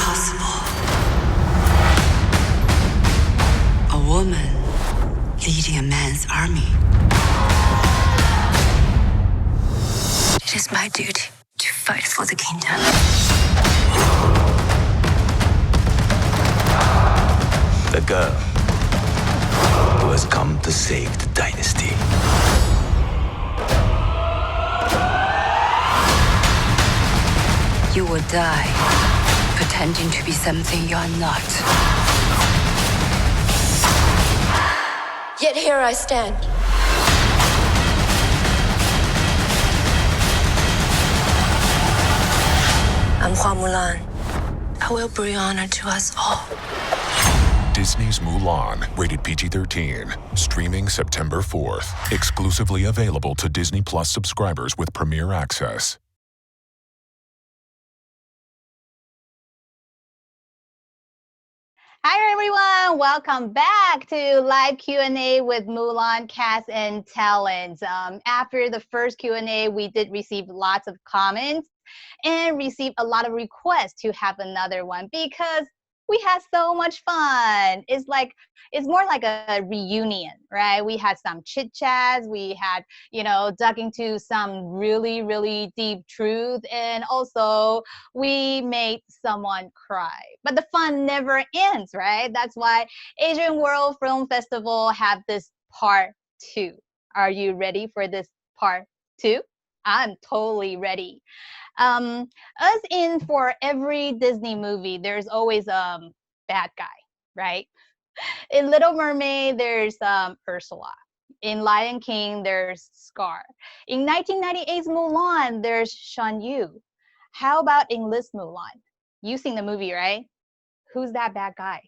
impossible. A woman leading a man's army. It is my duty to fight for the kingdom. The girl who has come to save the dynasty. You will die pretending to be something you're not. Yet here I stand. I'm Mulan. I will bring honor to us all. Disney's Mulan, rated PG-13, streaming September 4th, exclusively available to Disney Plus subscribers with Premier Access. Hi everyone, welcome back to live Q&A with Mulan Cast and Talent. After the first Q&A, we did receive lots of comments and received a lot of requests to have another one because we had so much fun. It's more like a reunion, right? We had some chit chats, we had, dug into some really, really deep truth, and also we made someone cry. But the fun never ends, right? That's why Asian World Film Festival have this part 2. Are you ready for this part 2? I'm totally ready. As in for every Disney movie, there's always a bad guy, right? In Little Mermaid, there's Ursula. In Lion King, there's Scar. In 1998's Mulan, there's Shan Yu. How about in this Mulan? You've seen the movie, right? Who's that bad guy?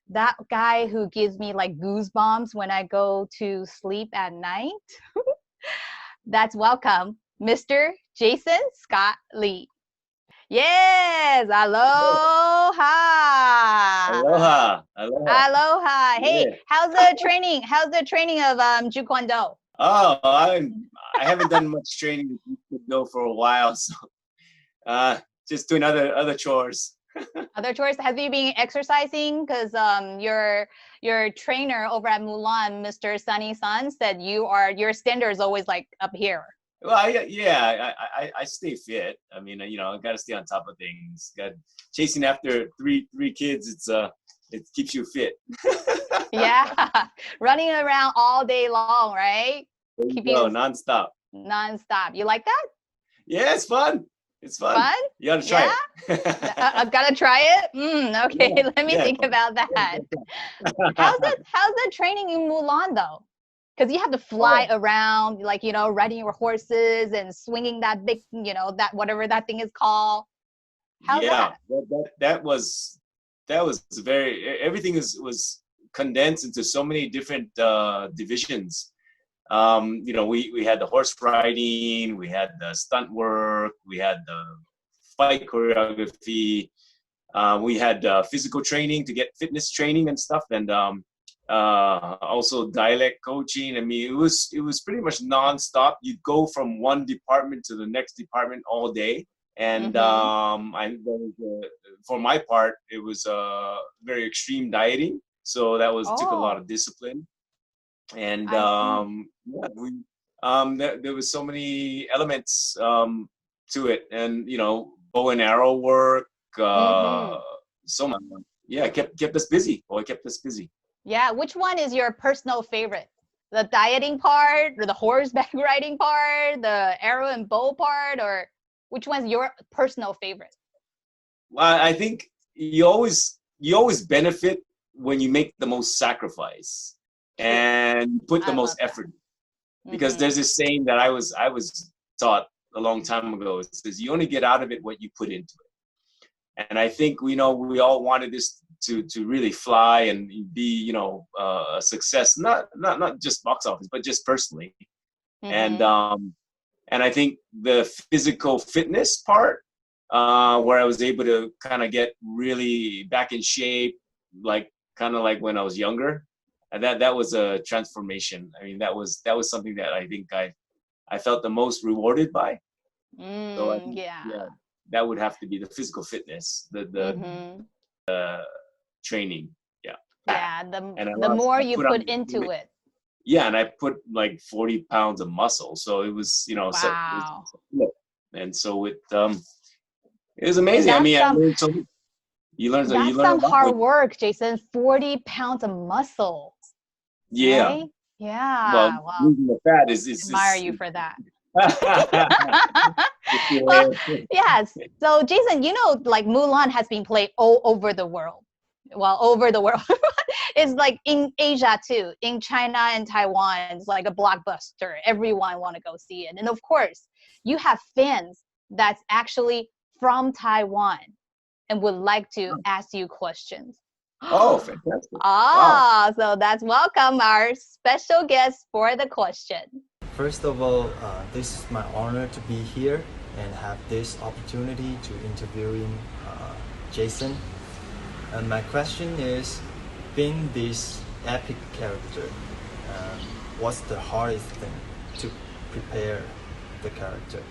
That guy who gives me like goosebumps when I go to sleep at night? That's welcome, Mr. Jason Scott Lee. Yes, aloha. Aloha. Aloha. Hey, Yeah. how's the training? How's the training of Jeet Kune Do? Oh, I haven't done much training with Go for a while, so just doing other chores. Other chores? Have you been exercising? Because your trainer over at Mulan, Mr. Sunny Sun, said your standard is always like up here. Well, I stay fit. I mean, I got to stay on top of things. Chasing after three kids, it keeps you fit. Yeah, running around all day long, right? Nonstop. Nonstop. You like that? Yeah, it's fun. It's fun. Fun? You got to try it. I've got to try it. Okay, Yeah, let me think about that. How's the training in Mulan though? Because you have to fly around, like, riding your horses and swinging that big, that whatever that thing is called. How's that? That was very, everything was condensed into so many different divisions. We had the horse riding, we had the stunt work, we had the fight choreography, we had physical training to get fitness training and stuff, and also dialect coaching. I mean, it was pretty much nonstop. You'd go from one department to the next department all day. And for my part, it was very extreme dieting. So that took a lot of discipline. And there was so many elements to it, and bow and arrow work, so much. Yeah, kept us busy. Boy, kept us busy. Yeah, which one is your personal favorite? The dieting part, or the horseback riding part, the arrow and bow part, or which one's your personal favorite? Well, I think you always benefit when you make the most sacrifice and put the most effort. Because there's this saying that I was taught a long time ago. It says you only get out of it what you put into it. And I think we all wanted this to really fly and be a success, not just box office, but just personally. And I think the physical fitness part, where I was able to kind of get really back in shape, like when I was younger, and that was a transformation. I mean, that was something that I think I felt the most rewarded by. So yeah. that would have to be the physical fitness, the training. Yeah, And the more you put on- put into it. Yeah, and I put like 40 pounds of muscle, so it was, you know, Wow. and so it was amazing. I mean, I learned so much. You learn That's a some lot hard with- work, Jason. 40 pounds of muscle. Yeah. Right? Yeah. Well, Wow. losing the fat is Admire you for that. Yeah. Well, yes. So, Jason, you know, like Mulan has been played all over the world. Well, over the world. It's like in Asia too, in China and Taiwan. It's like a blockbuster. Everyone want to go see it. And of course, you have fans that's actually from Taiwan and would like to ask you questions. Oh, fantastic. Ah, so that's welcome our special guest for the question. First of all, this is my honor to be here and have this opportunity to interviewing Jason. And my question is, being this epic character, what's the hardest thing to prepare the character?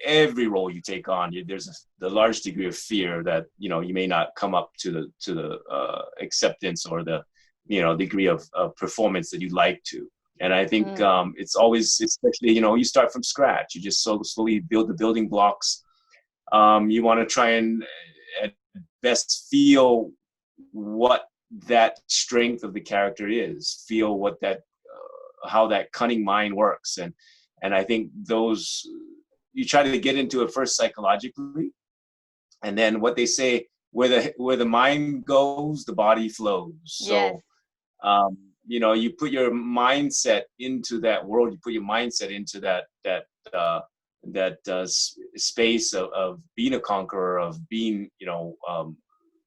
Every role you take on, there's the large degree of fear that, you know, you may not come up to the acceptance or the, you know, degree of performance that you'd like to. And I think it's always, especially, you know, you start from scratch. You just slowly build the building blocks. You want to try and at best feel what that strength of the character is, feel what that, how that cunning mind works. And I think those, you try to get into it first psychologically, and then what they say, where the mind goes, the body flows. So, Yes. You know, you put your mindset into that world, you put your mindset into that space of being a conqueror, of being, you know,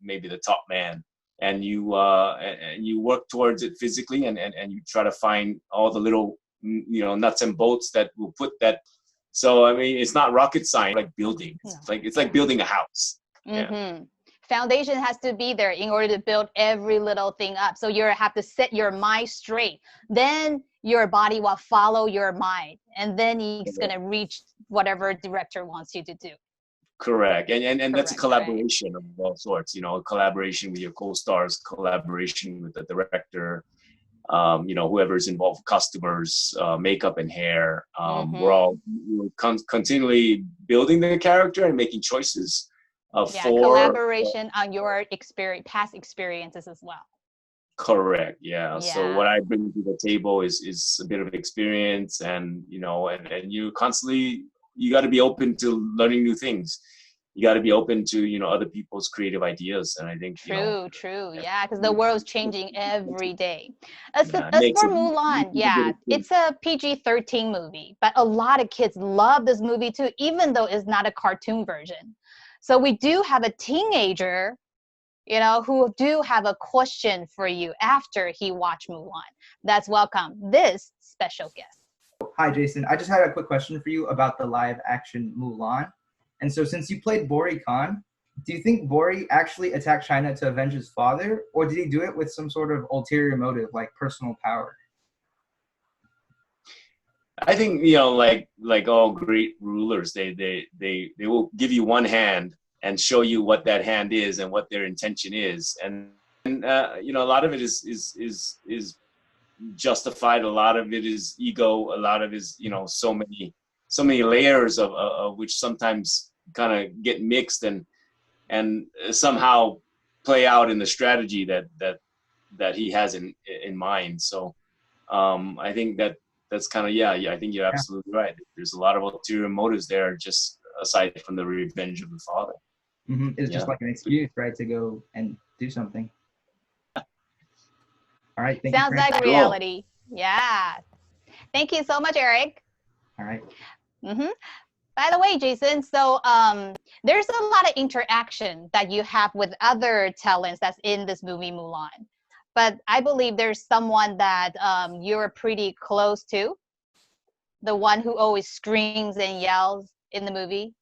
maybe the top man, and you work towards it physically, and you try to find all the little, you know, nuts and bolts that will put that. So, I mean, it's not rocket science, like building. It's like building a house. Mm-hmm. Foundation has to be there in order to build every little thing up. So you have to set your mind straight. Then your body will follow your mind. And then it's going to reach whatever director wants you to do. Correct. And that's a Correct, collaboration of all sorts, you know, a collaboration with your co-stars, collaboration with the director, you know, whoever's involved, customers, makeup and hair. We're continually building the character and making choices for collaboration on your past experiences as well. Correct. Yeah. So what I bring to the table is a bit of experience, and, you know, and you constantly, you got to be open to learning new things. You got to be open to, you know, other people's creative ideas. And I think, true. Yeah, because the world's changing every day. As for Mulan, it's a PG-13 movie, but a lot of kids love this movie too, even though it's not a cartoon version. So we do have a teenager, you know, who do have a question for you after he watched Mulan. That's welcome this special guest. Hi, Jason. I just had a quick question for you about the live action Mulan. And so since you played Bori Khan, do you think Bori actually attacked China to avenge his father, or did he do it with some sort of ulterior motive, like personal power? I think, you know, like all great rulers, they will give you one hand and show you what that hand is and what their intention is, and you know, a lot of it is justified. A lot of it is ego. A lot of it is, you know, so many layers of which sometimes kind of get mixed and somehow play out in the strategy that he has in mind. So I think that's kind of, I think you're absolutely right. There's a lot of ulterior motives there, just aside from the revenge of the father. Mm-hmm. It's just like an excuse, right, to go and do something. All right. Sounds like reality. Yeah. Thank you so much, Eric. All right. Mm-hmm. By the way, Jason, so there's a lot of interaction that you have with other talents that's in this movie Mulan. But I believe there's someone that you're pretty close to. The one who always screams and yells in the movie.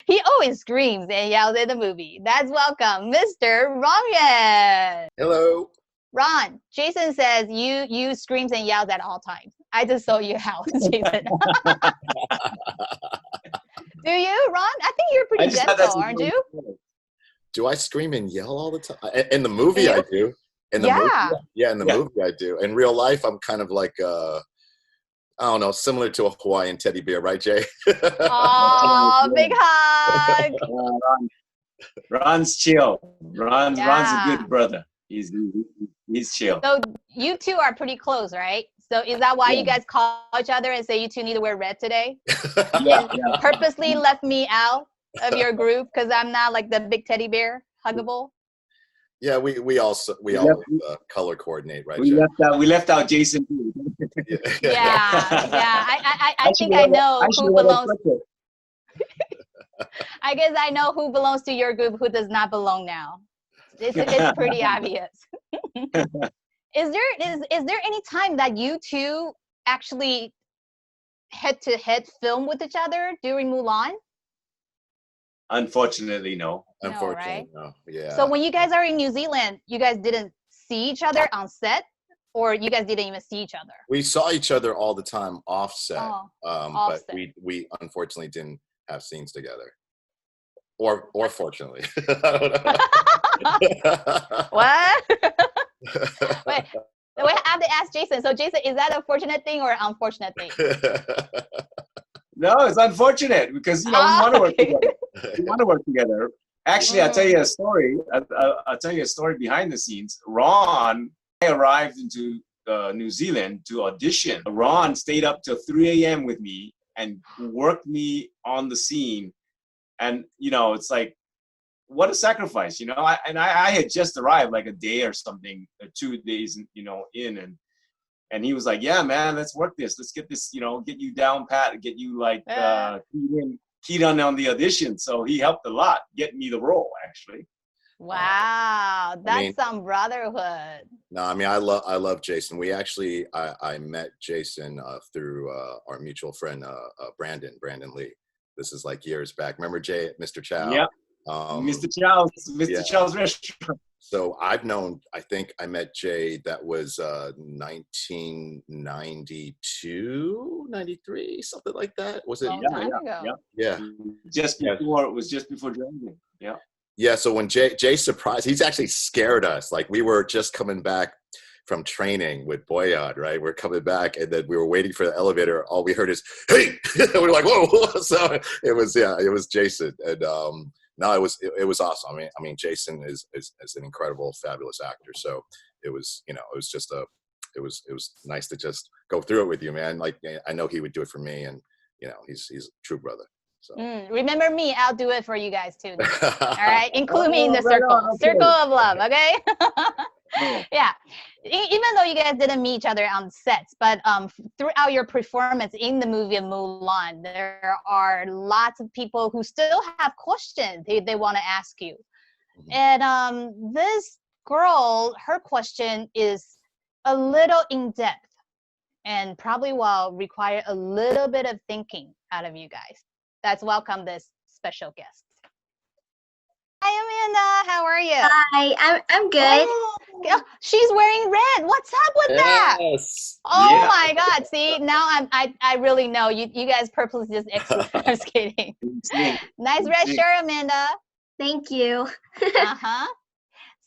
He always screams and yells in the movie. That's welcome, Mr. Ron. Hello. Ron, Jason says you screams and yells at all times. I just saw your house, Jason. Do you, Ron? I think you're I pretty just thought that's gentle, aren't you? Do I scream and yell all the time? In the movie, I do. In the movie, yeah, in the movie, I do. In real life, I'm kind of like, I don't know, similar to a Hawaiian teddy bear, right, Jay? Oh, big hug. Ron's chill. Ron's a good Yeah. brother. He's chill. So you two are pretty close, right? So is that why Yeah. you guys call each other and say you two need to wear red today? Yeah, And purposely left me out of your group because I'm not like the big teddy bear huggable? Yeah, we also color coordinate, right? We Jay? left out Jason. Yeah. I think I know who belongs. I guess I know who belongs to your group, who does not belong now. It's pretty obvious. Is there any time that you two actually head-to-head film with each other during Mulan? Unfortunately, no. Unfortunately, no. Yeah. So when you guys are in New Zealand, you guys didn't see each other on set, or you guys didn't even see each other? We saw each other all the time offset, Offset. but we unfortunately didn't have scenes together. Or fortunately. I don't know. What? Wait, we have to ask Jason. So Jason, is that a fortunate thing or unfortunate thing? No, it's unfortunate because we want to work together. We want to work together. Actually, I'll tell you a story. I'll tell you a story behind the scenes. Ron, I arrived into New Zealand to audition. Ron stayed up till 3 a.m. with me and worked me on the scene. And it's like, what a sacrifice, I had just arrived like a day or something, 2 days, in, and he was like, yeah, man, let's work this. Let's get this, get you down pat, get you like keyed on the audition. So he helped a lot, getting me the role, actually. Wow, that's some brotherhood. No, I mean, I love Jason. We actually, I met Jason through our mutual friend, Brandon Lee. This is like years back. Remember Mr. Chow? Yeah. Mr. Chow's restaurant. So I think I met Jay, that was 1992, 93, something like that. Was it? Yeah. It was just before joining. Yeah. Yeah, so when Jay surprised, he's actually scared us. Like we were just coming back from training with Boyad, right? We're coming back and then we were waiting for the elevator. All we heard is, hey! We were like, whoa! So it was Jason. And no, it was awesome. I mean, Jason is an incredible, fabulous actor. So it was, it was nice to just go through it with you, man. Like I know he would do it for me, and he's a true brother. So. Remember me, I'll do it for you guys too. All right, include me in the circle of love, okay? Yeah, even though you guys didn't meet each other on sets, but throughout your performance in the movie of Mulan, there are lots of people who still have questions they want to ask you. And this girl, her question is a little in-depth and probably will require a little bit of thinking out of you guys. Let's welcome this special guest. Hi, Amanda. How are you? Hi, I'm good. Oh, she's wearing red. What's up with that? Yes. Oh my God! See, now I really know you guys purposely just exercise. I'm just kidding. Nice red shirt, Amanda. Thank you.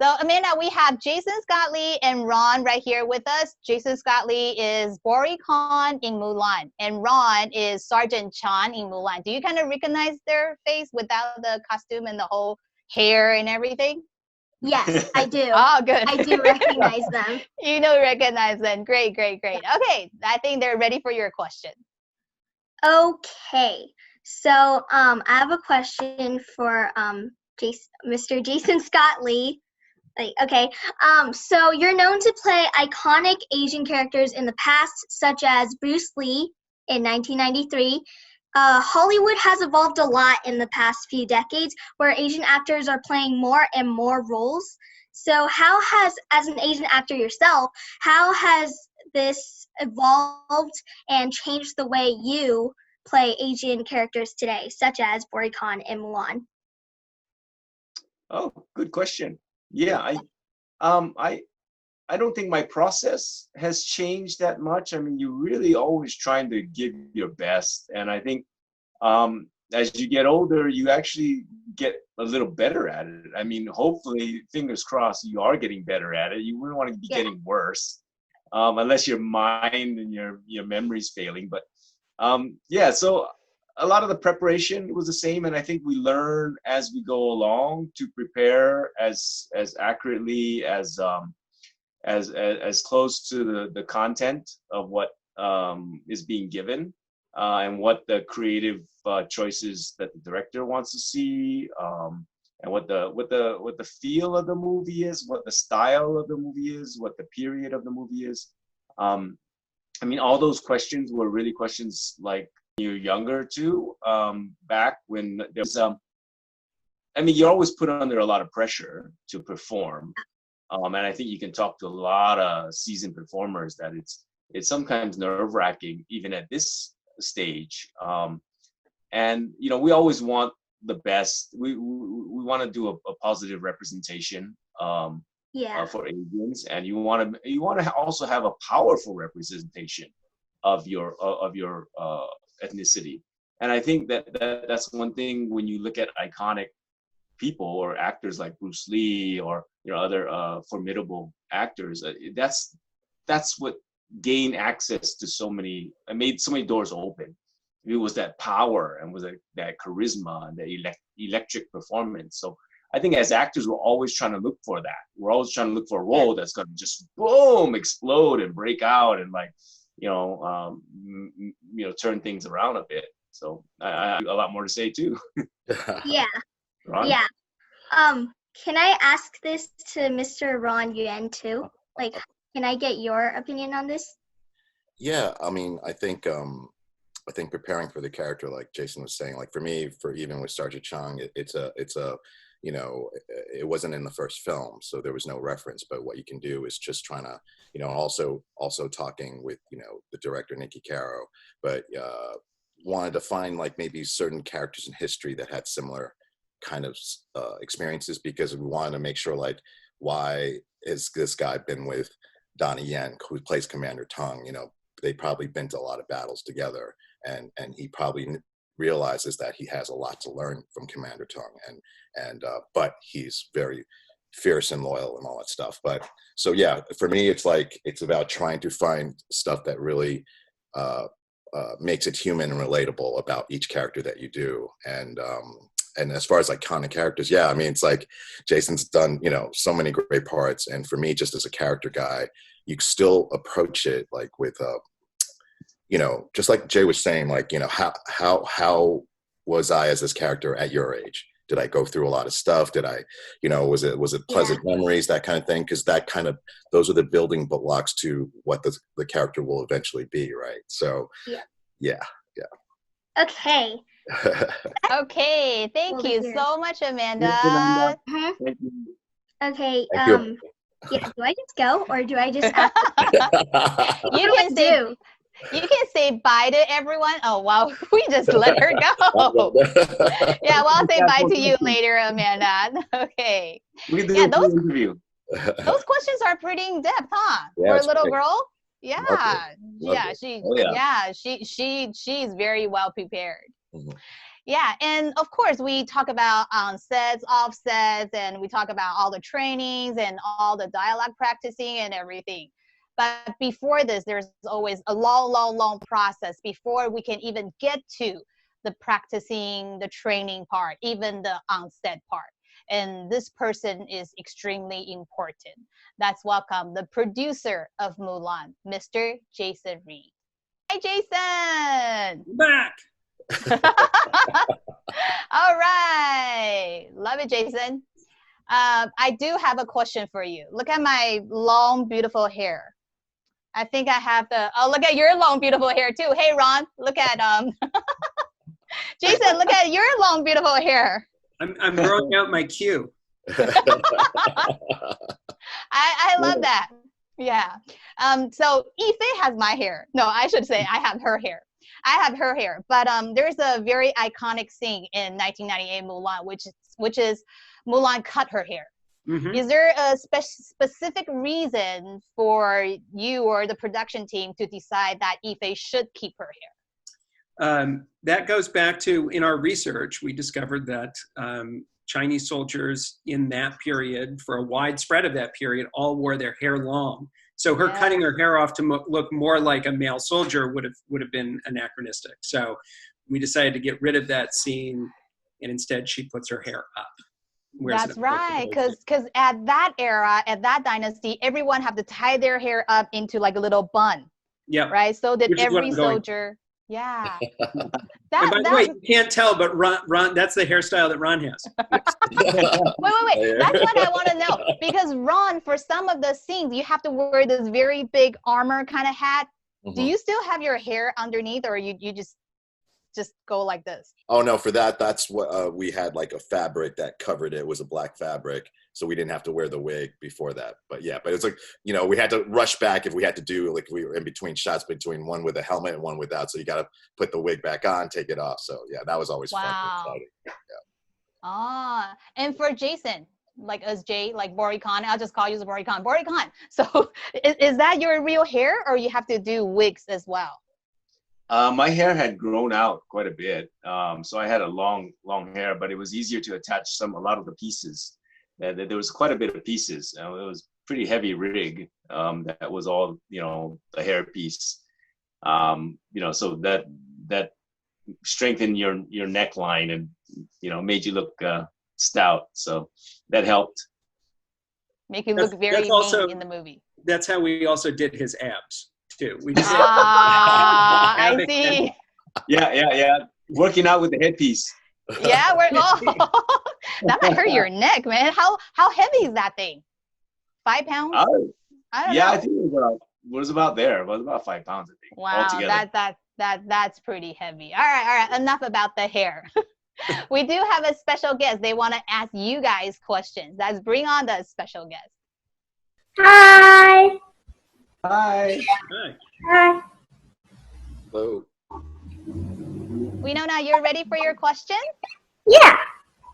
So Amanda, we have Jason Scott Lee and Ron right here with us. Jason Scott Lee is Bori Khan in Mulan, and Ron is Sergeant Chan in Mulan. Do you kind of recognize their face without the costume and the whole hair and everything? Yes, I do. Oh, good. I do recognize them. You recognize them. Great. Okay, I think they're ready for your question. Okay, so I have a question for Mr. Jason Scott Lee. Okay, so you're known to play iconic Asian characters in the past, such as Bruce Lee in 1993. Hollywood has evolved a lot in the past few decades, where Asian actors are playing more and more roles. So as an Asian actor yourself, how has this evolved and changed the way you play Asian characters today, such as Bori Khan in Mulan? Oh, good question. Yeah, I don't think my process has changed that much. I mean, you're really always trying to give your best, and I think as you get older, you actually get a little better at it. I mean, hopefully, fingers crossed, you are getting better at it. You wouldn't want to be getting worse, unless your mind and your memory's failing. But yeah, so a lot of the preparation was the same, and I think we learn as we go along to prepare as accurately as close to the content of what is being given, and what the creative choices that the director wants to see, and what the feel of the movie is, what the style of the movie is, what the period of the movie is. I mean, all those questions were really questions like you're younger too, back when there was, I mean, you're always put under a lot of pressure to perform. And I think you can talk to a lot of seasoned performers that it's sometimes nerve-wracking, even at this stage. And, you know, we always want the best. We want to do a positive representation for Asians, and you want to also have a powerful representation of your ethnicity. And I think that's one thing when you look at iconic people or actors like Bruce Lee or other formidable actors. That's what gained access to so many, made so many doors open. It was that power and was that charisma and the electric performance. So I think as actors, we're always trying to look for that. We're always trying to look for a role that's going to just boom, explode and break out and turn things around a bit. So I have a lot more to say too. Yeah. Ron? Yeah. Can I ask this to Mr. Ron Yuan too? Like, can I get your opinion on this? Yeah, I mean, I think preparing for the character, like Jason was saying, like for me, for even with Sergeant Chung, it's a it wasn't in the first film, so there was no reference. But what you can do is just trying to, also talking with, the director Nikki Caro, but wanted to find like maybe certain characters in history that had similar kind of experiences, because we wanted to make sure, like, why has this guy been with Donnie Yen, who plays Commander Tung? They probably been to a lot of battles together, and he probably realizes that he has a lot to learn from Commander Tung, and but he's very fierce and loyal and all that stuff. But so yeah, for me, it's about trying to find stuff that really makes it human and relatable about each character that you do. And as far as iconic characters, yeah, I mean, it's like Jason's done, so many great parts. And for me, just as a character guy, you still approach it like with, just like Jay was saying, like, how was I as this character at your age? Did I go through a lot of stuff? Did I, was it pleasant memories, that kind of thing? Because those are the building blocks to what the character will eventually be, right? So, yeah. Okay. Okay, thank you so much, Amanda. Thank you. Okay. Thank you. Yeah. Do I just go, or do I just ask? You can say bye to everyone. Oh wow, we just let her go. Yeah, well, I'll say bye to you later, Amanda. Okay. We can do those interview. Those questions are pretty in depth, huh? Yeah, for a little great. girl. Yeah, Love it. She's very well prepared. Mm-hmm. Yeah, and of course we talk about on sets, off sets, and we talk about all the trainings and all the dialogue practicing and everything. But before this, there's always a long process before we can even get to the practicing, the training part, even the on-set part. And this person is extremely important. Let's welcome the producer of Mulan, Mr. Jason Reed. Hi, Jason! Back! All right. Love it, Jason. I do have a question for you. Look at my long, beautiful hair. I think I have look at your long, beautiful hair too. Hey, Ron, look at, Jason, look at your long, beautiful hair. I'm growing out my queue. I love that. Yeah. So Ife has my hair. No, I should say I have her hair. But there's a very iconic scene in 1998 Mulan, which is Mulan cut her hair. Mm-hmm. Is there a specific reason for you or the production team to decide that Ife should keep her hair? That goes back to, in our research, we discovered that Chinese soldiers in that period, for a wide spread of that period, all wore their hair long. So her cutting her hair off to look more like a male soldier would have been anachronistic. So we decided to get rid of that scene, and instead she puts her hair up. That's right, because at that era, at that dynasty, everyone had to tie their hair up into like a little bun. Yeah. Right. So that every soldier. Yeah. And by the way, you can't tell, but Ron, that's the hairstyle that Ron has. Wait. That's what I want to know. Because Ron, for some of the scenes, you have to wear this very big armor kind of hat. Mm-hmm. Do you still have your hair underneath, or you just go like this? Oh no, for that's what we had, like a fabric that covered it. It was a black fabric, so we didn't have to wear the wig before that. But it's like, we had to rush back if we had to do, like, we were in between shots, between one with a helmet and one without, so you got to put the wig back on, take it off. So yeah, that was always fun and exciting. Yeah. And for Jason, like as Jay, like Bori Khan, I'll just call you Bori Khan. Bori Khan. So is that your real hair, or you have to do wigs as well? My hair had grown out quite a bit, so I had a long hair, but it was easier to attach a lot of the pieces. There was quite a bit of pieces. It was pretty heavy rig. That was all, a hair piece. So that strengthened your neckline and made you look stout. So that helped. Make you look very mean in the movie. That's how we also did his abs too. We just I see. Yeah. Working out with the headpiece. Yeah, that might hurt your neck, man. How heavy is that thing? 5 pounds? I don't know. I think it was about there. It was about 5 pounds, I think. Wow, altogether. That's pretty heavy. All right. Enough about the hair. We do have a special guest. They want to ask you guys questions. Let's bring on the special guest. Hi. Hi. Hi. Hello. We know now you're ready for your question? Yeah.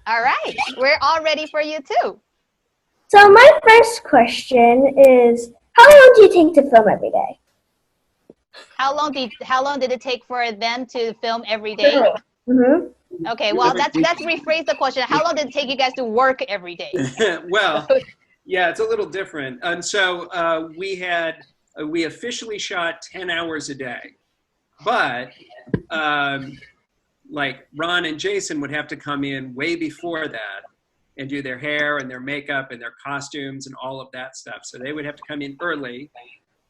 All right. We're all ready for you too. So my first question is, how long do you take to film every day? How long did it take for them to film every day? Mm-hmm. Okay, well, let's rephrase the question. How long did it take you guys to work every day? Well, yeah, it's a little different. And so we officially shot 10 hours a day. But like Ron and Jason would have to come in way before that and do their hair and their makeup and their costumes and all of that stuff. So they would have to come in early,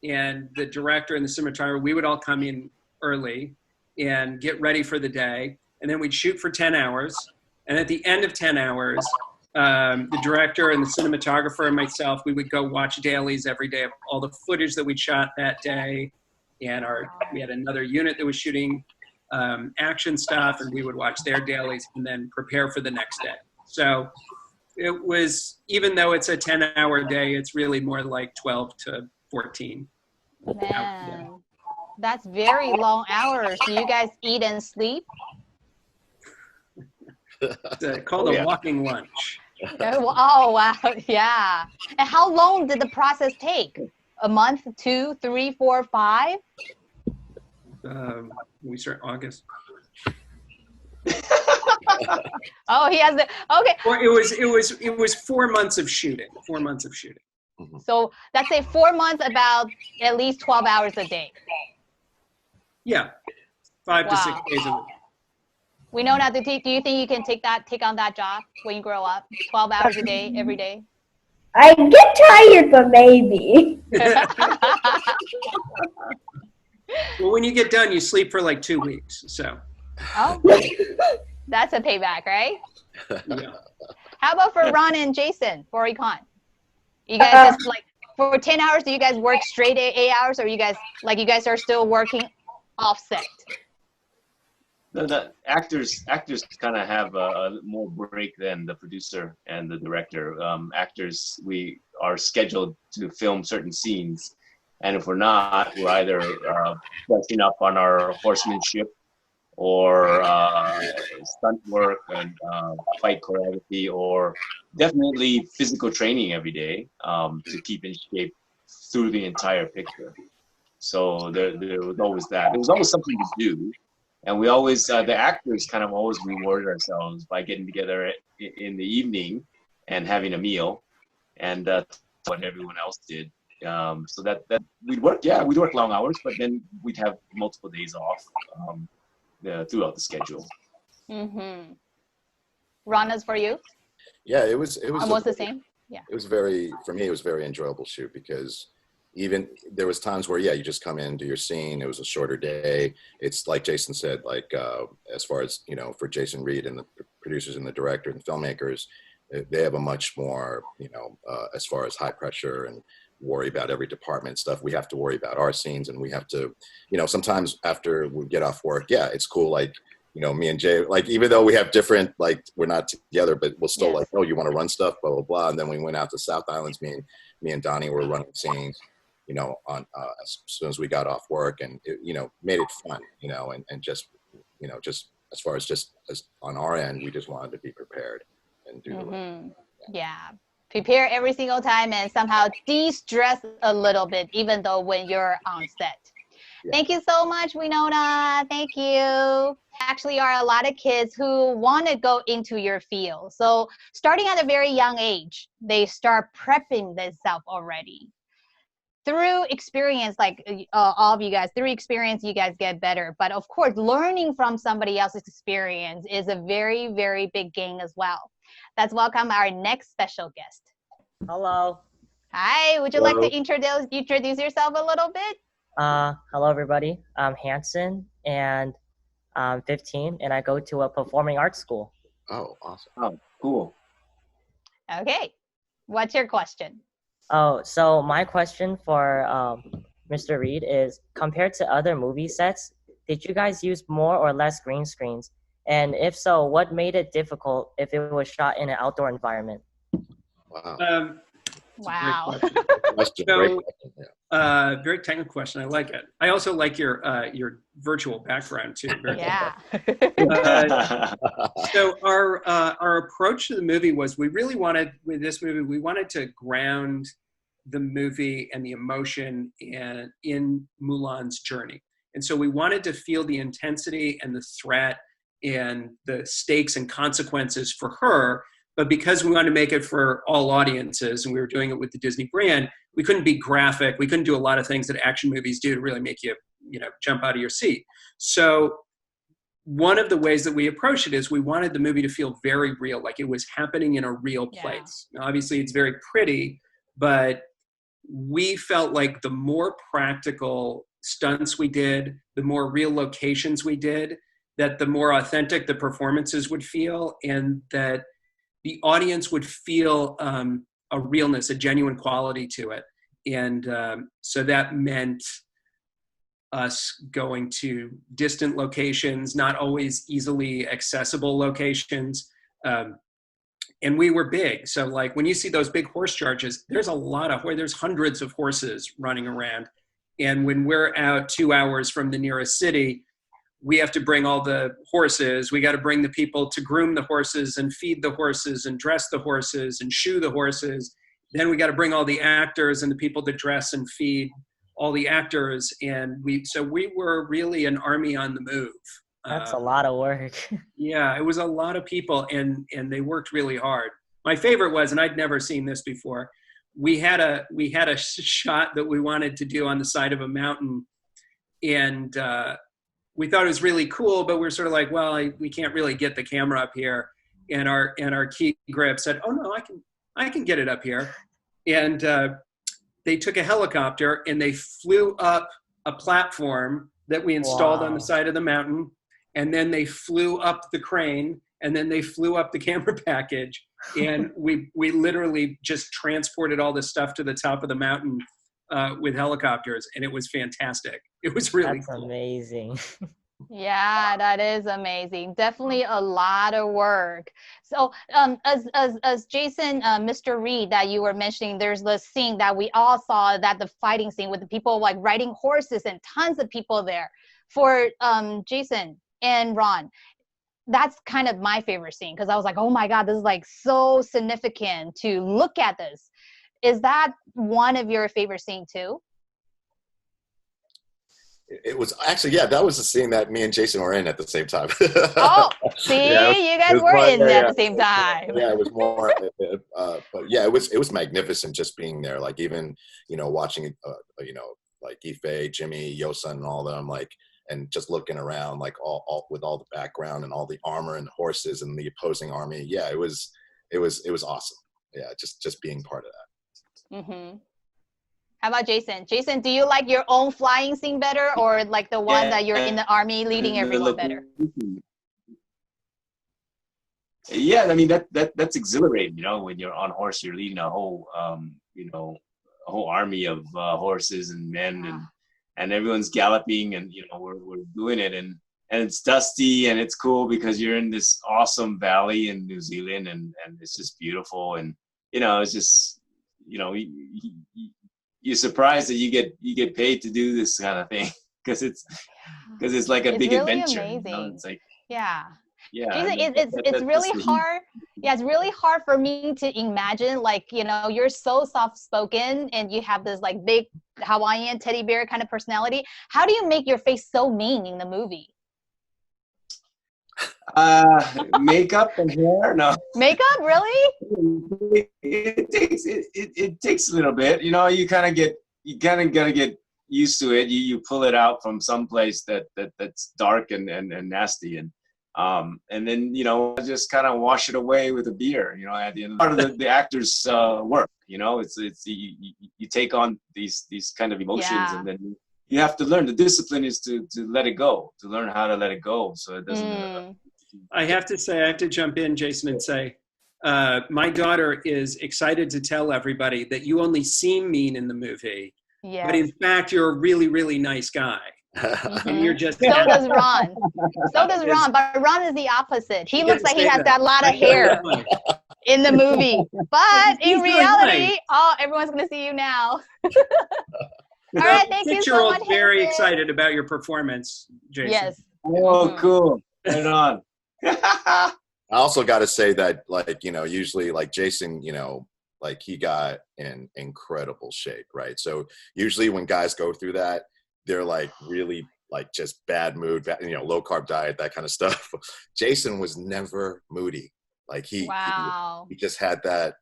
and the director and the cinematographer, we would all come in early and get ready for the day. And then we'd shoot for 10 hours. And at the end of 10 hours, the director and the cinematographer and myself, we would go watch dailies every day of all the footage that we'd shot that day. And we had another unit that was shooting action stuff, and we would watch their dailies and then prepare for the next day. So it was, even though it's a 10-hour day, it's really more like 12 to 14. Man, that's very long hours. Do you guys eat and sleep? It's called a walking lunch. Oh, wow. Yeah. And how long did the process take? A month, 2, 3, 4, 5? We start August. Oh, he has the okay. Or it was 4 months of shooting. 4 months of shooting. So let's say 4 months, about at least 12 hours a day. Yeah, 5 to 6 days a week. We know now. Do you think you can take on that job when you grow up? 12 hours a day, every day. I get tired, but maybe. Well, when you get done, you sleep for like 2 weeks. So. Oh, that's a payback, right? Yeah. How about for Ron and Jason, Bori Khan? You guys just like for 10 hours? Do you guys work straight 8 hours, or you guys are still working offset? The actors kind of have a more break than the producer and the director. Actors, we are scheduled to film certain scenes, and if we're not, we're either brushing up on our horsemanship or stunt work and fight choreography, or definitely physical training every day to keep in shape through the entire picture. So there was always that. There was always something to do. And we always, the actors kind of always rewarded ourselves by getting together in the evening and having a meal, and that's what everyone else did. So that we'd work long hours, but then we'd have multiple days off throughout the schedule. Mm-hmm. Ron, as for you? Yeah, it was almost the same. Yeah. It was for me, it was a very enjoyable shoot, because even there was times where, you just come in, do your scene. It was a shorter day. It's like Jason said, like, as far as, for Jason Reed and the producers and the director and the filmmakers, they have a much more, as far as high pressure and worry about every department stuff. We have to worry about our scenes, and we have to, sometimes after we get off work, it's cool. Like, me and Jay, like, even though we have different, like, we're not together, but we'll still like, oh, you want to run stuff, blah, blah, blah. And then we went out to South Islands, me and Donnie were running scenes, on as soon as we got off work, and it, made it fun, and just, just as far as just as on our end, we just wanted to be prepared and do the work. Yeah. Prepare every single time and somehow de-stress a little bit, even though when you're on set. Yeah. Thank you so much, Winona. Thank you. Actually, are a lot of kids who want to go into your field. So starting at a very young age, they start prepping themselves already. Through experience, like all of you guys, through experience, you guys get better. But of course, learning from somebody else's experience is a very, very big gain as well. Let's welcome our next special guest. Hello. Hi, would you like to introduce yourself a little bit? Hello, everybody. I'm Hanson, and I'm 15, and I go to a performing arts school. Oh, awesome. Oh, cool. Okay. What's your question? Oh, so my question for Mr. Reed is, compared to other movie sets, did you guys use more or less green screens? And if so, what made it difficult if it was shot in an outdoor environment? Wow. Wow. Very technical question. I like it. I also like your virtual background too. Yeah. So our approach to the movie was, we really wanted, with this movie, we wanted to ground the movie and the emotion in Mulan's journey. And so we wanted to feel the intensity and the threat and the stakes and consequences for her. But because we wanted to make it for all audiences, and we were doing it with the Disney brand, we couldn't be graphic. We couldn't do a lot of things that action movies do to really make you, jump out of your seat. So one of the ways that we approached it is we wanted the movie to feel very real, like it was happening in a real place. Now, obviously, it's very pretty, but we felt like the more practical stunts we did, the more real locations we did, that the more authentic the performances would feel, and that the audience would feel a realness, a genuine quality to it. And so that meant us going to distant locations, not always easily accessible locations. And we were big. So like when you see those big horse charges, there's hundreds of horses running around. And when we're out 2 hours from the nearest city, we have to bring all the horses. We got to bring the people to groom the horses and feed the horses and dress the horses and shoe the horses. Then we got to bring all the actors and the people to dress and feed all the actors. And we were really an army on the move. That's a lot of work. Yeah, it was a lot of people, and they worked really hard. My favorite was, and I'd never seen this before, we had a shot that we wanted to do on the side of a mountain, and we thought it was really cool, but we're sort of like, well, we can't really get the camera up here. And our key grip said, oh no, I can get it up here. And they took a helicopter and they flew up a platform that we installed on the side of the mountain. And then they flew up the crane, and then they flew up the camera package. And we literally just transported all this stuff to the top of the mountain with helicopters, and it was fantastic. It was really cool. Amazing. Yeah, that is amazing. Definitely a lot of work. So as Jason, Mr. Reed, that you were mentioning, there's this scene that we all saw, that the fighting scene with the people like riding horses and tons of people there. For Jason and Ron, that's kind of my favorite scene, because I was like, oh my God, this is like so significant to look at this. Is that one of your favorite scenes too? It was actually, yeah, that was the scene that me and Jason were in at the same time. Oh, see, Yeah, you guys were in at the same time. Yeah, it was more, but yeah, it was magnificent just being there. Like even, watching, like Ife, Jimmy, Yosun, and all of them, like, and just looking around, like all with all the background and all the armor and the horses and the opposing army. Yeah, it was awesome. Yeah, just being part of that. Mm-hmm. How about Jason? Jason, do you like your own flying scene better, or like the one that you're in the army leading everyone better? Yeah, I mean that's exhilarating. When you're on horse, you're leading a whole a whole army of horses and men, and everyone's galloping, and we're doing it, and it's dusty and it's cool because you're in this awesome valley in New Zealand, and it's just beautiful, and it's just you're surprised that you get paid to do this kind of thing because it's like a big really adventure. Amazing. It's like yeah. Jason, it's really hard. Yeah, it's really hard for me to imagine, like, you're so soft-spoken and you have this like big Hawaiian teddy bear kind of personality. How do you make your face so mean in the movie? Makeup and hair? No. Makeup, really? It takes a little bit. You kind of gotta get used to it. You pull it out from someplace that's dark and nasty, and then just kind of wash it away with a beer. At the end, part of the actor's work. It's you take on these kind of emotions, and then you have to learn. The discipline is to let it go, to learn how to let it go, so it doesn't. I have to jump in, Jason, and say, my daughter is excited to tell everybody that you only seem mean in the movie, but in fact, you're a really, really nice guy. Mm-hmm. And you're just so does Ron. But Ron is the opposite. He looks like he has got a lot of hair in the movie, but in reality, everyone's gonna see you now. All right, thank you so much. Very excited about your performance, Jason. Yes. Oh, cool. Right on. I also got to say that, like, usually, like Jason, like he got in incredible shape, right? So usually when guys go through that, they're like really like just bad mood, low carb diet, that kind of stuff. Jason was never moody. Like he just had that.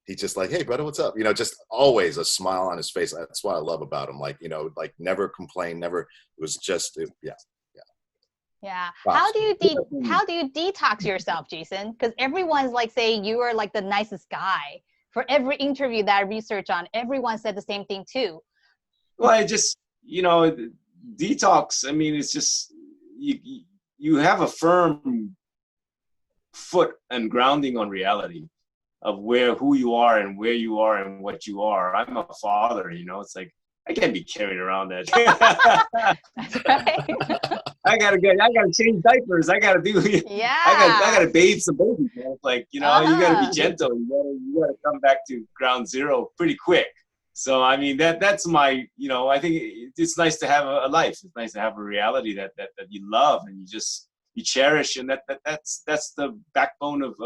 He just like, hey, brother, what's up? Just always a smile on his face. That's what I love about him. Like, like never complained, never. It was just, yeah. Yeah. How do you detox yourself, Jason? Because everyone's like saying you are like the nicest guy. For every interview that I research on, everyone said the same thing too. Well, I just detox. I mean, it's just you have a firm foot and grounding on reality of who you are and where you are and what you are. I'm a father, it's like I can't be carrying around that. That's right. I gotta change diapers. I gotta I gotta bathe some babies. It's like, you gotta be gentle. You gotta come back to ground zero pretty quick. So I mean that's my, I think it's nice to have a life. It's nice to have a reality that you love and you cherish, and that's the backbone of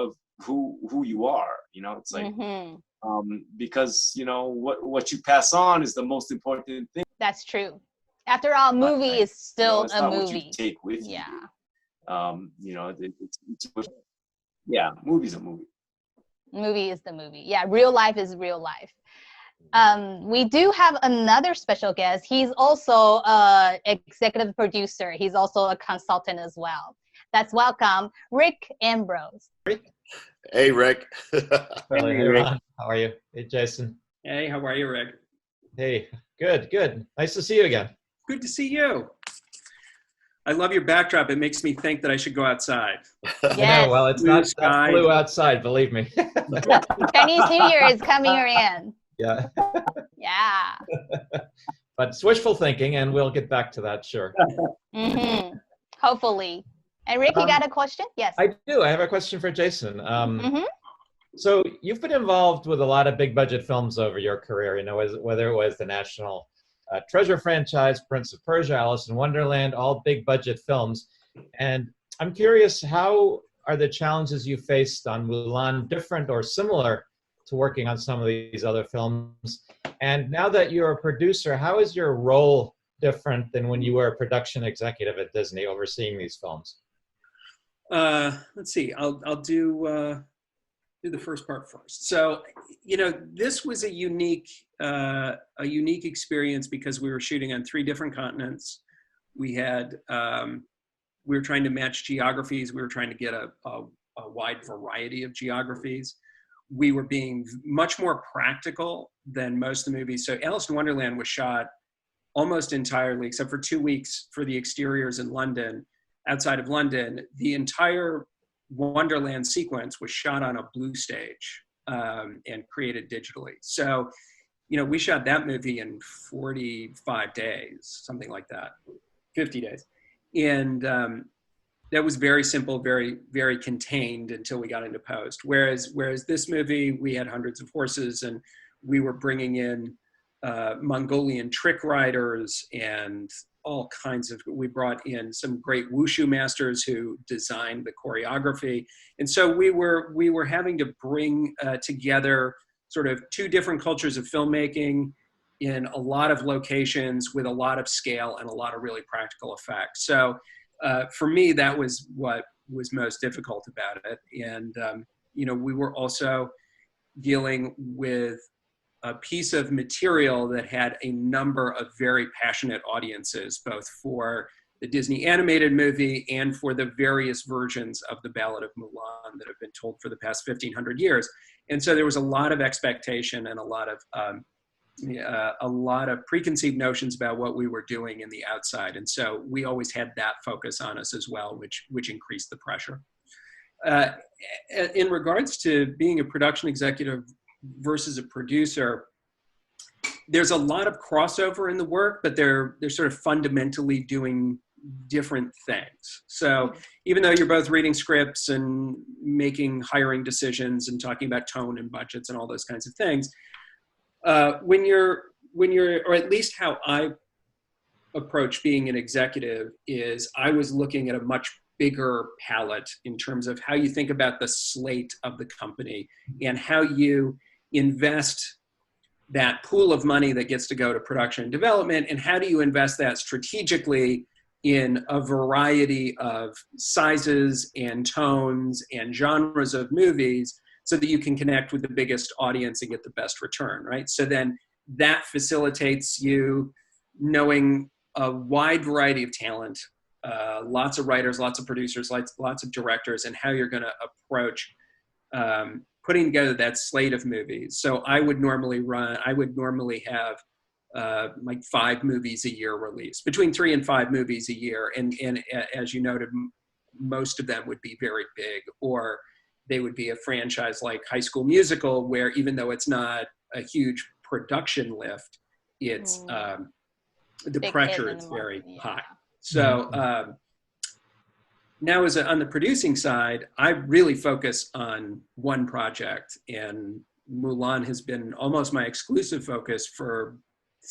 who you are. It's like because what you pass on is the most important thing. That's true. After all, movie is still it's a not movie. What you take with you. Movie's a movie. Movie is the movie. Yeah, real life is real life. We do have another special guest. He's also an executive producer. He's also a consultant as well. Let's welcome Rick Ambrose. Hey, Rick. Hey, Rick. How are you? Hey, Jason. Hey, how are you, Rick? Hey, good. Nice to see you again. Good to see you. I love your backdrop. It makes me think that I should go outside. Yes. Yeah, well, it's not blue outside, believe me. Chinese New Year is coming in. Yeah. Yeah. But it's wishful thinking, and we'll get back to that, sure. Hopefully. And Rick, you got a question? Yes. I do. I have a question for Jason. So you've been involved with a lot of big budget films over your career, whether it was the National Treasure franchise, Prince of Persia, Alice in Wonderland, all big budget films. And I'm curious, how are the challenges you faced on Mulan different or similar to working on some of these other films? And now that you're a producer, how has your role different than when you were a production executive at Disney overseeing these films? Let's see. I'll do the first part first. So, this was a unique experience because we were shooting on 3 different continents. We were trying to match geographies. We were trying to get a wide variety of geographies. We were being much more practical than most of the movies. So Alice in Wonderland was shot almost entirely, except for 2 weeks for the exteriors in London. Outside of London, the entire Wonderland sequence was shot on a blue stage and created digitally. So, we shot that movie in 45 days, something like that, 50 days. And that was very simple, very, very contained until we got into post. Whereas this movie, we had hundreds of horses and we were bringing in Mongolian trick riders and all kinds of, we brought in some great wushu masters who designed the choreography. And so we were having to bring together sort of 2 different cultures of filmmaking in a lot of locations with a lot of scale and a lot of really practical effects. So for me, that was what was most difficult about it. And, we were also dealing with a piece of material that had a number of very passionate audiences, both for the Disney animated movie and for the various versions of the Ballad of Mulan that have been told for the past 1,500 years. And so there was a lot of expectation and a lot of preconceived notions about what we were doing in the outside. And so we always had that focus on us as well, which increased the pressure. In regards to being a production executive versus a producer, there's a lot of crossover in the work, but they're sort of fundamentally doing different things. So even though you're both reading scripts and making hiring decisions and talking about tone and budgets and all those kinds of things, when you're, or at least how I approach being an executive is I was looking at a much bigger palette in terms of how you think about the slate of the company and how you invest that pool of money that gets to go to production and development, and how do you invest that strategically in a variety of sizes and tones and genres of movies so that you can connect with the biggest audience and get the best return, right? So then that facilitates you knowing a wide variety of talent, lots of writers, lots of producers, lots of directors, and how you're going to approach putting together that slate of movies. So I would normally have like 5 movies a year released, between 3 and 5 movies a year. And as you noted, most of them would be very big, or they would be a franchise like High School Musical, where even though it's not a huge production lift, it's the pressure is very high. So now on the producing side, I really focus on one project, and Mulan has been almost my exclusive focus for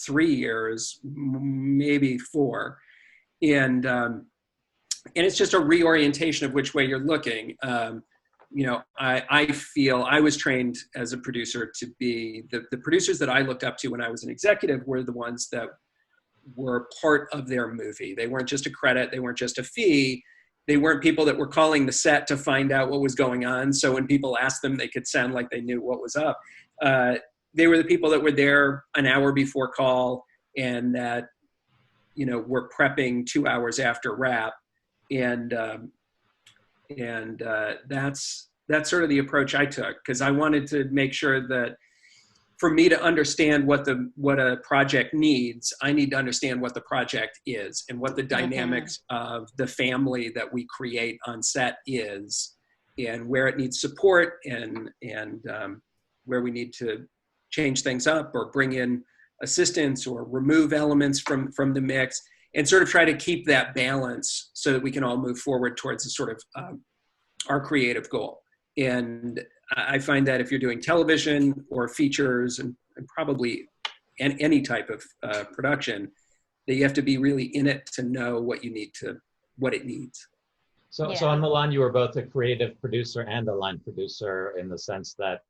3 years, maybe 4. And it's just a reorientation of which way you're looking. I feel I was trained as a producer to be the producers that I looked up to when I was an executive were the ones that were part of their movie. They weren't just a credit. They weren't just a fee. They weren't people that were calling the set to find out what was going on. So when people asked them, they could sound like they knew what was up. They were the people that were there an hour before call and that, were prepping 2 hours after wrap. And that's sort of the approach I took, because I wanted to make sure that for me to understand what a project needs, I need to understand what the project is and what the dynamics of the family that we create on set is, and where it needs support and where we need to change things up or bring in assistance or remove elements from the mix, and sort of try to keep that balance so that we can all move forward towards a sort of our creative goal. And I find that if you're doing television or features and probably any type of production, that you have to be really in it to know what it needs. So on Mulan, you were both a creative producer and a line producer, in the sense that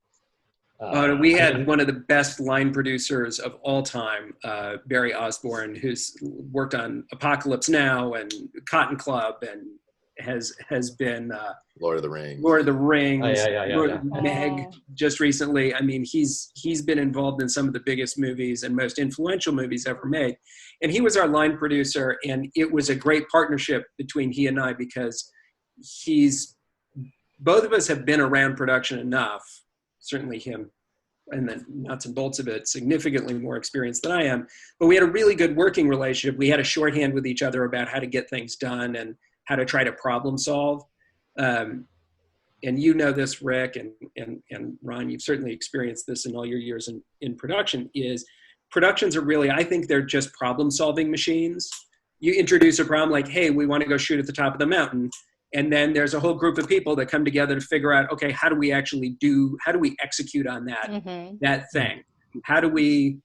We had one of the best line producers of all time, Barry Osborne, who's worked on Apocalypse Now and Cotton Club and has been Lord of the Rings. Meg just recently. I mean, he's been involved in some of the biggest movies and most influential movies ever made. And he was our line producer, and it was a great partnership between he and I because both of us have been around production enough, certainly him, and then nuts and bolts of it, significantly more experienced than I am. But we had a really good working relationship. We had a shorthand with each other about how to get things done and how to try to problem solve. And you know this, Rick, and Ron, you've certainly experienced this in all your years in production, is productions are really, I think they're just problem solving machines. You introduce a problem like, hey, we want to go shoot at the top of the mountain. And then there's a whole group of people that come together to figure out, okay, how do we execute on that thing? How do we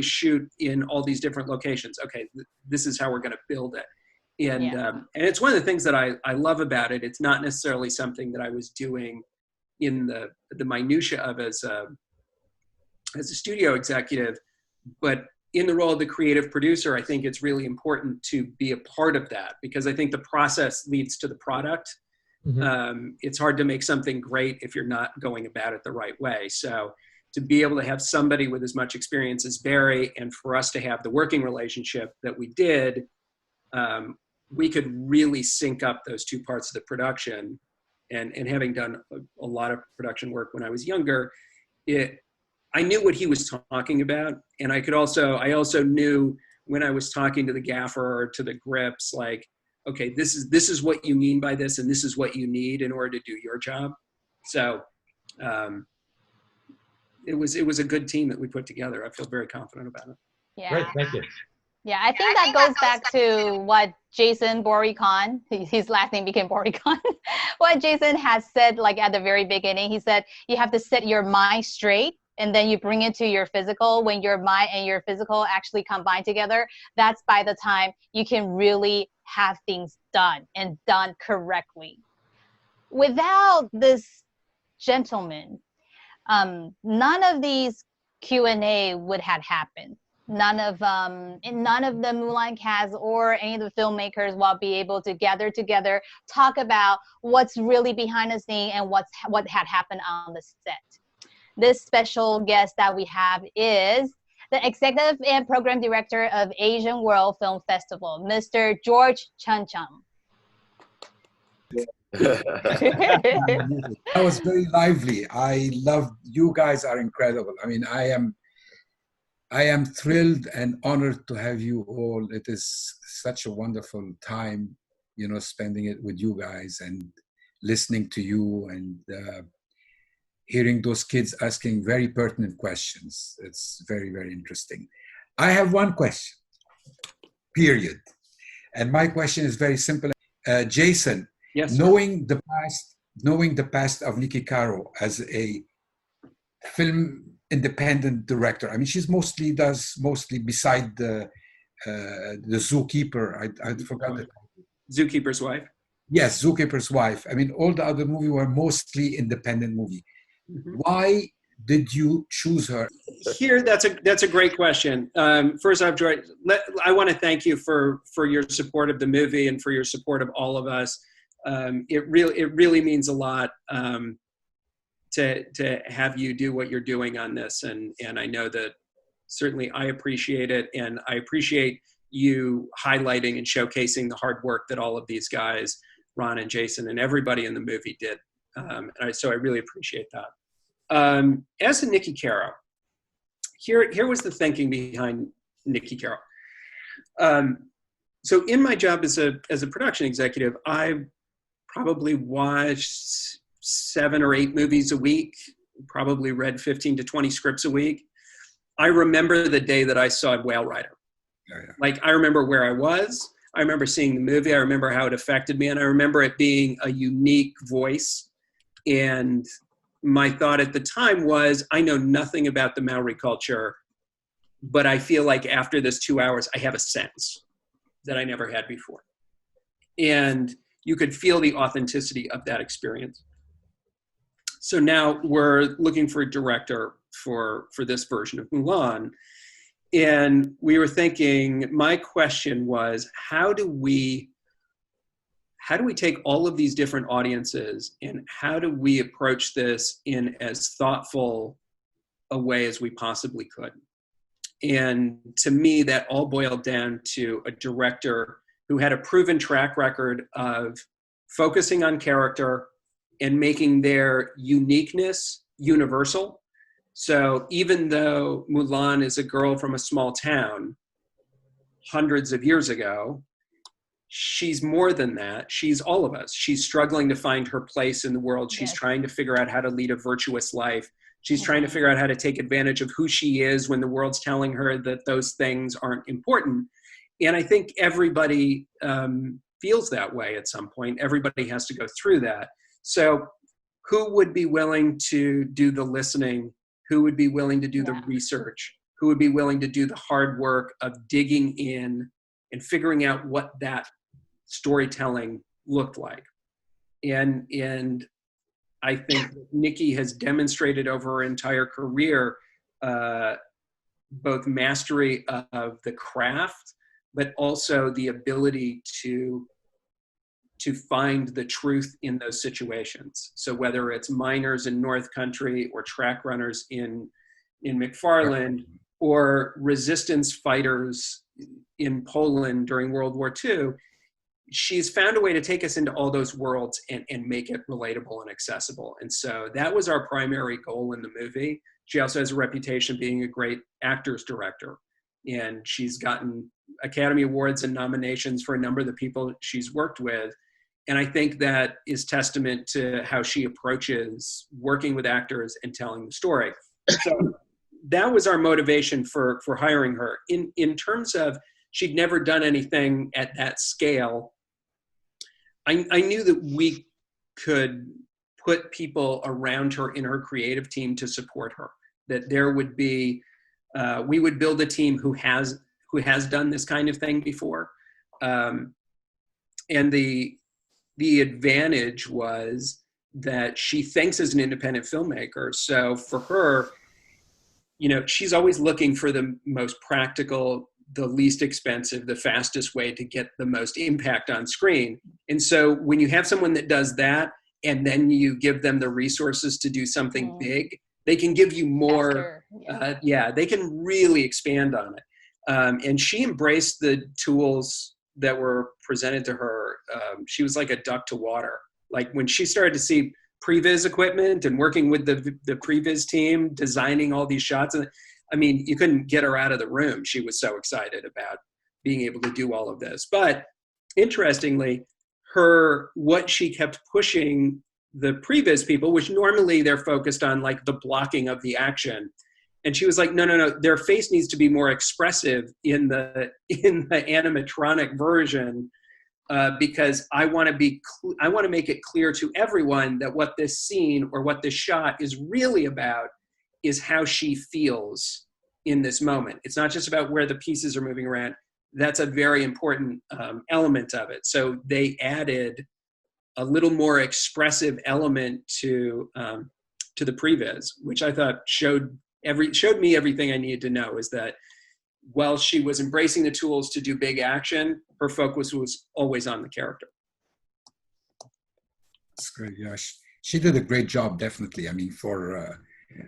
shoot in all these different locations? Okay, this is how we're going to build it. And it's one of the things that I love about it. It's not necessarily something that I was doing in the minutia of as a studio executive, but in the role of the creative producer, I think it's really important to be a part of that because I think the process leads to the product. It's hard to make something great if you're not going about it the right way. So to be able to have somebody with as much experience as Barry and for us to have the working relationship that we did, we could really sync up those two parts of the production. And having done a lot of production work when I was younger, I knew what he was talking about. And I also knew when I was talking to the gaffer or to the grips, like, okay, this is what you mean by this, and this is what you need in order to do your job. So it was a good team that we put together. I feel very confident about it. Yeah. Great, thank you. Yeah, I think that goes back to what Jason Boricon, his last name became Boricon, what Jason has said like at the very beginning. He said, you have to set your mind straight and then you bring it to your physical. When your mind and your physical actually combine together, that's by the time you can really have things done and done correctly. Without this gentleman, none of these Q&A would have happened. None of the Mulan cast or any of the filmmakers will be able to gather together, talk about what's really behind the scene and what had happened on the set. This special guest that we have is the Executive and Program Director of Asian World Film Festival, Mr. George Chamchoum. That was very lively. I loved, you guys are incredible. I mean, I am thrilled and honored to have you all. It is such a wonderful time, spending it with you guys and listening to you and hearing those kids asking very pertinent questions. It's very, very interesting. I have one question, period. And my question is very simple. Jason, yes, knowing the past of Nikki Caro as a film independent director. I mean, she's mostly beside the Zookeeper. I forgot the title. Zookeeper's Wife. Yes, Zookeeper's Wife. I mean, all the other movies were mostly independent movie. Why did you choose her? Here, that's a great question. First off, George, I want to thank you for your support of the movie and for your support of all of us. It really means a lot. To have you do what you're doing on this. And I know that certainly I appreciate it. And I appreciate you highlighting and showcasing the hard work that all of these guys, Ron and Jason and everybody in the movie did. So I really appreciate that. As to Nikki Caro, here was the thinking behind Nikki Caro. So in my job as a production executive, I probably watched 7 or 8 movies a week, probably read 15 to 20 scripts a week. I remember the day that I saw Whale Rider. Oh, yeah. Like, I remember where I was. I remember seeing the movie. I remember how it affected me. And I remember it being a unique voice. And my thought at the time was, I know nothing about the Maori culture, but I feel like after this 2 hours, I have a sense that I never had before. And you could feel the authenticity of that experience. So now we're looking for a director for this version of Mulan. And we were thinking, my question was, how do we take all of these different audiences and how do we approach this in as thoughtful a way as we possibly could? And to me, that all boiled down to a director who had a proven track record of focusing on character and making their uniqueness universal. So even though Mulan is a girl from a small town hundreds of years ago, she's more than that. She's all of us. She's struggling to find her place in the world. She's trying to figure out how to lead a virtuous life. She's trying to figure out how to take advantage of who she is when the world's telling her that those things aren't important. And I think everybody feels that way at some point. Everybody has to go through that. So who would be willing to do the listening? Who would be willing to do the research? Who would be willing to do the hard work of digging in and figuring out what that storytelling looked like? And I think Nikki has demonstrated over her entire career both mastery of the craft, but also the ability to find the truth in those situations. So whether it's miners in North Country or track runners in McFarland or resistance fighters in Poland during World War II, she's found a way to take us into all those worlds and make it relatable and accessible. And so that was our primary goal in the movie. She also has a reputation of being a great actors director. And she's gotten Academy Awards and nominations for a number of the people she's worked with. And I think that is testament to how she approaches working with actors and telling the story. So that was our motivation for hiring her. In terms of, she'd never done anything at that scale. I knew that we could put people around her in her creative team to support her, that there would be, we would build a team who has done this kind of thing before. And the advantage was that she thinks as an independent filmmaker. So for her, she's always looking for the most practical, the least expensive, the fastest way to get the most impact on screen. And so when you have someone that does that, and then you give them the resources to do something big, they can give you more. They can really expand on it. And she embraced the tools that were presented to her. She was like a duck to water. Like when she started to see previs equipment and working with the previs team, designing all these shots, and I mean, you couldn't get her out of the room. She was so excited about being able to do all of this. But interestingly, what she kept pushing the previs people, which normally they're focused on like the blocking of the action. And she was like, no, their face needs to be more expressive in the animatronic version, because I want to make it clear to everyone that what this scene or what this shot is really about is how she feels in this moment. It's not just about where the pieces are moving around. That's a very important element of it. So they added a little more expressive element to the previs, which I thought showed me everything I needed to know, is that while she was embracing the tools to do big action, her focus was always on the character. That's great. Yeah, she did a great job, definitely. I mean, for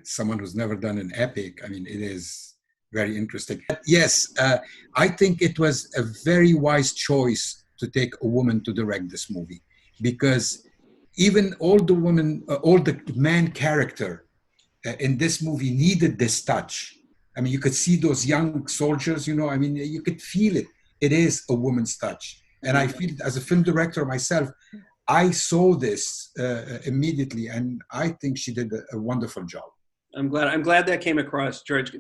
someone who's never done an epic, I mean, it is very interesting. Yes, I think it was a very wise choice to take a woman to direct this movie, because even all the man character in this movie needed this touch. I mean, you could see those young soldiers, I mean, you could feel it. It is a woman's touch. And I feel as a film director myself, I saw this immediately, and I think she did a wonderful job. I'm glad that came across, George.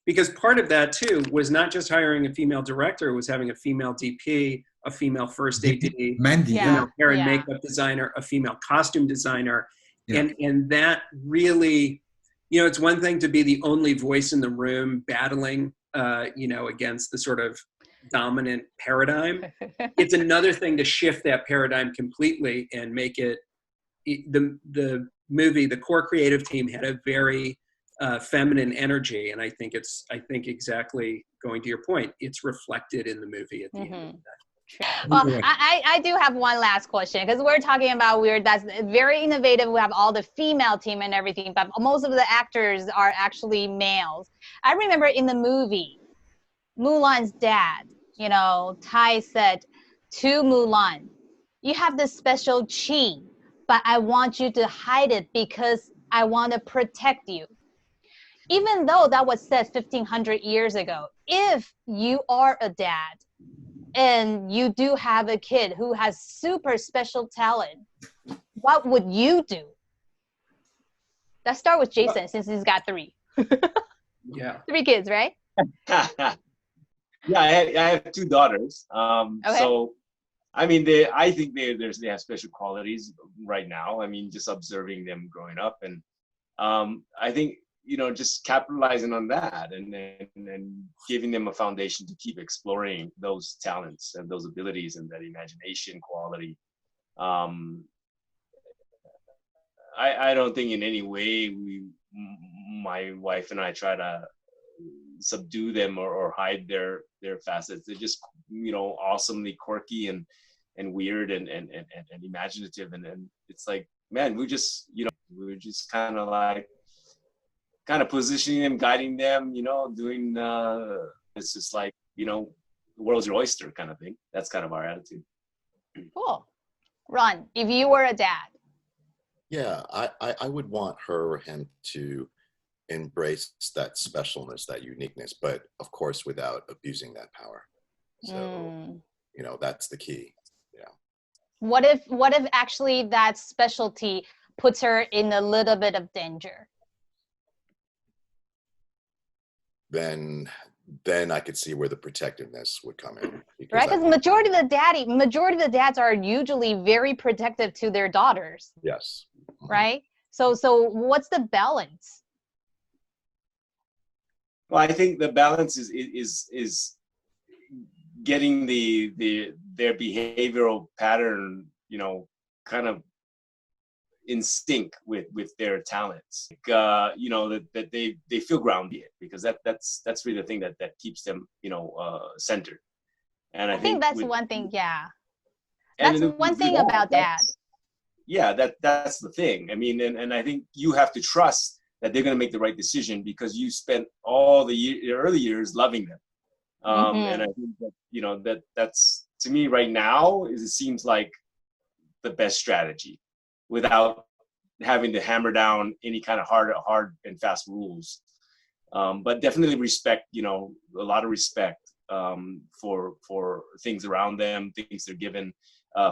Because part of that too was not just hiring a female director; it was having a female DP, a female first AD, Mandy, hair and makeup designer, a female costume designer, and that really, it's one thing to be the only voice in the room battling, against the sort of dominant paradigm. It's another thing to shift that paradigm completely and make it the movie, the core creative team had a very feminine energy, and I think exactly going to your point, it's reflected in the movie at the end of the day. Well, I do have one last question, because we're talking about that's very innovative. We have all the female team and everything, but most of the actors are actually males. I remember in the movie, Mulan's dad, Tai said to Mulan, you have this special chi, but I want you to hide it because I want to protect you. Even though that was said 1,500 years ago, if you are a dad and you do have a kid who has super special talent, what would you do? Let's start with Jason, since he's got 3. Yeah. 3 kids, right? Yeah, I have 2 daughters. Okay. So, I mean, I think they have special qualities right now. I mean, just observing them growing up, and I think just capitalizing on that and giving them a foundation to keep exploring those talents and those abilities and that imagination quality. I don't think in any way my wife and I try to subdue them or hide their facets. They're just awesomely quirky and weird and imaginative, and it's like, man, we're just kind of positioning them, guiding them, doing it's just like the world's your oyster kind of thing. That's kind of our attitude. Cool. Ron, if you were a dad. Yeah, I would want her or him to embrace that specialness, that uniqueness, but of course without abusing that power. So that's the key. Yeah. What if actually that specialty puts her in a little bit of danger? Then I could see where the protectiveness would come in. Right, because majority of the dads are usually very protective to their daughters. Yes. Right. So what's the balance? Well, I think the balance is getting their behavioral pattern, kind of in sync with their talents. That they feel grounded, because that's really the thing that keeps them, centered. And I think that's one thing. Yeah. That's one thing about dad. Yeah, that's the thing. I mean, and I think you have to trust that they're going to make the right decision, because you spent all the early years loving them. And I think that, that's, to me right now, it seems like the best strategy, without having to hammer down any kind of hard and fast rules. But definitely respect, a lot of respect for things around them, things they're given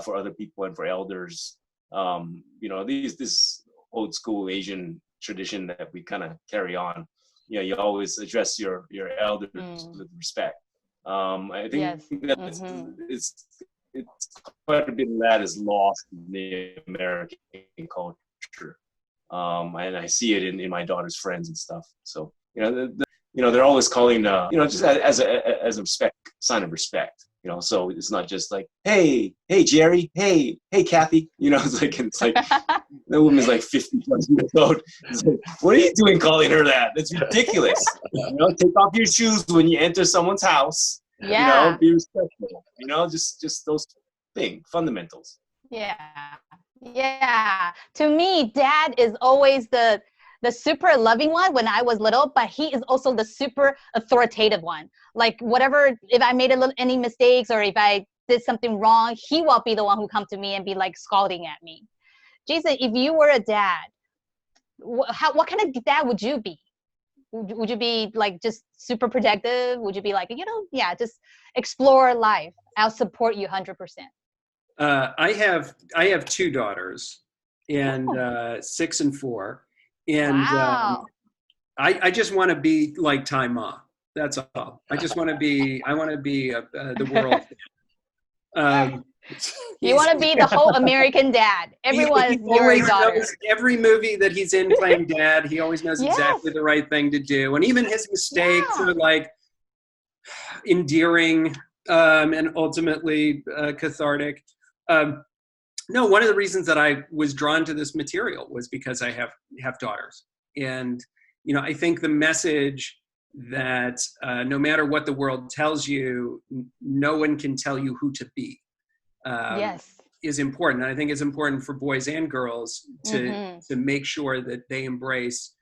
for other people and for elders. This old school Asian tradition that we kind of carry on. You always address your elders with respect. I think it's quite a bit of that is lost in the American culture, and I see it in my daughter's friends and stuff. So they're always calling just as a sign of respect. So it's not just like, hey Jerry, hey Kathy. It's like the woman's like 50 plus years old. It's like, what are you doing calling her that? That's ridiculous. Take off your shoes when you enter someone's house. Yeah. Be respectful. Just those fundamentals. Yeah. To me, dad is always the super loving one when I was little, but he is also the super authoritative one. Like whatever, if I made any mistakes or if I did something wrong, he will be the one who come to me and be like scolding at me. Jason, if you were a dad, what kind of dad would you be? Would you be like just super protective? Would you be like, just explore life? I'll support you 100%. I have 2 daughters, and 6 and 4. And wow. I just want to be like Tai Ma. That's all. I want to be the world. You want to be the whole American dad. Everyone's your daughter. Every movie that he's in playing dad, he always knows exactly the right thing to do. And even his mistakes are like endearing and ultimately cathartic. no, one of the reasons that I was drawn to this material was because I have daughters. And, you know, I think the message that no matter what the world tells you, no one can tell you who to be. Yes. Is important. And I think it's important for boys and girls to make sure that they embrace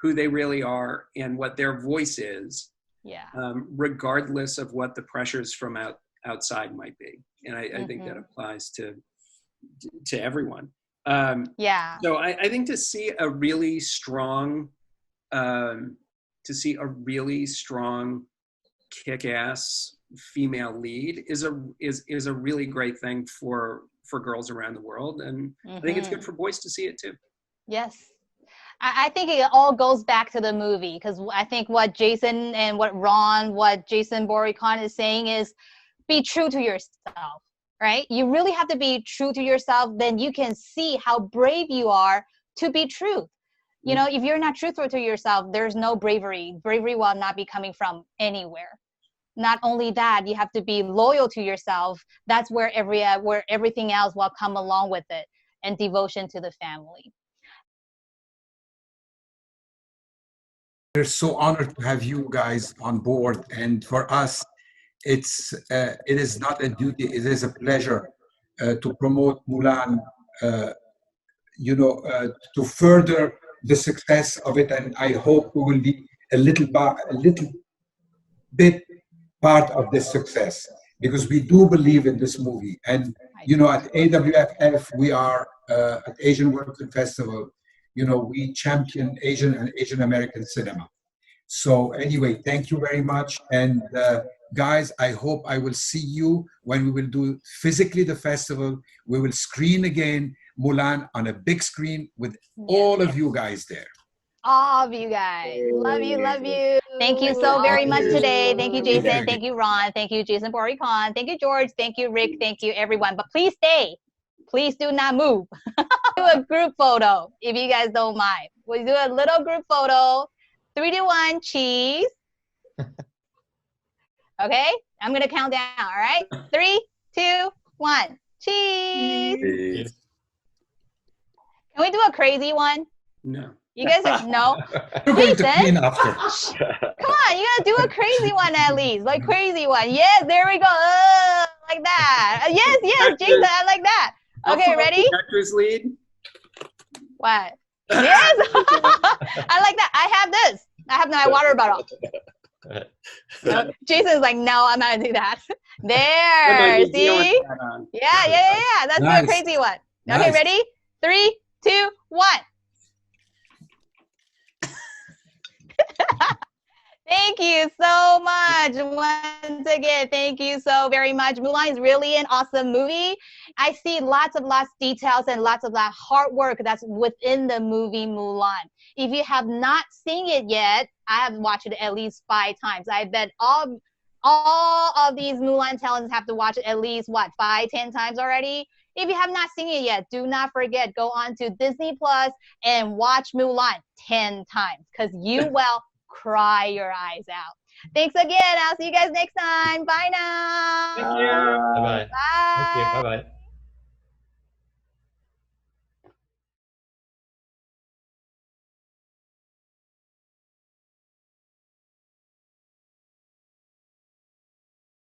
who they really are and what their voice is, regardless of what the pressures from outside might be. And I think that applies to everyone. So I think to see a really strong, kick-ass female lead is a really great thing for girls around the world, and I think it's good for boys to see it too. Yes. I think it all goes back to the movie, because I think what Jason and what Jason Boricon is saying is be true to yourself, right? You really have to be true to yourself, then you can see how brave you are to be true. You know, if you're not truthful to yourself, there's no bravery. Bravery will not be coming from anywhere. Not only that, you have to be loyal to yourself. That's where everything else will come along with it, and devotion to the family. We're so honored to have you guys on board, and for us, it is not a duty; it is a pleasure to promote Mulan. To further the success of it, and I hope we will be a little bit part of this success, because we do believe in this movie. And you know, at AWFF, we are at Asian World Film Festival. You know, we champion Asian and Asian American cinema. So anyway, thank you very much. And guys, I hope I will see you when we will do physically the festival. We will screen again Mulan on a big screen with all of you guys there. All of you guys. Love you, love you. Thank you so very much today. Thank you, Jason. Thank you, Ron. Thank you, Jason Boricon. Thank you, George. Thank you, Rick. Thank you, everyone. But please stay. Please do not move. Do a group photo, if you guys don't mind. We'll do a little group photo. 3, 2, 1, cheese. Okay? I'm going to count down, all right? 3, 2, 1, cheese. Can we do a crazy one? No. You guys are, no? We're going to clean after. Come on, you gotta do a crazy one at least. Like crazy one. Yes, there we go. Like that. Yes, Jason, I like that. Okay, ready? Actors lead. What? Yes! I like that. I have this. I have my water bottle. Jason's like, no, I'm not gonna do that. There, see? Yeah. That's nice. A crazy one. Okay, nice. Ready? 3, 2, 1. Thank you so much. Once again, thank you so very much. Mulan is really an awesome movie. I see lots of details and lots of that hard work that's within the movie Mulan. If you have not seen it yet, I have watched it at least 5 times. I bet all of these Mulan talents have to watch it at least, 5, 10 times already? If you have not seen it yet, do not forget, go on to Disney Plus and watch Mulan 10 times, because you will cry your eyes out. Thanks again. I'll see you guys next time. Bye now. Thank you. Bye-bye. Bye. Thank you. Bye-bye.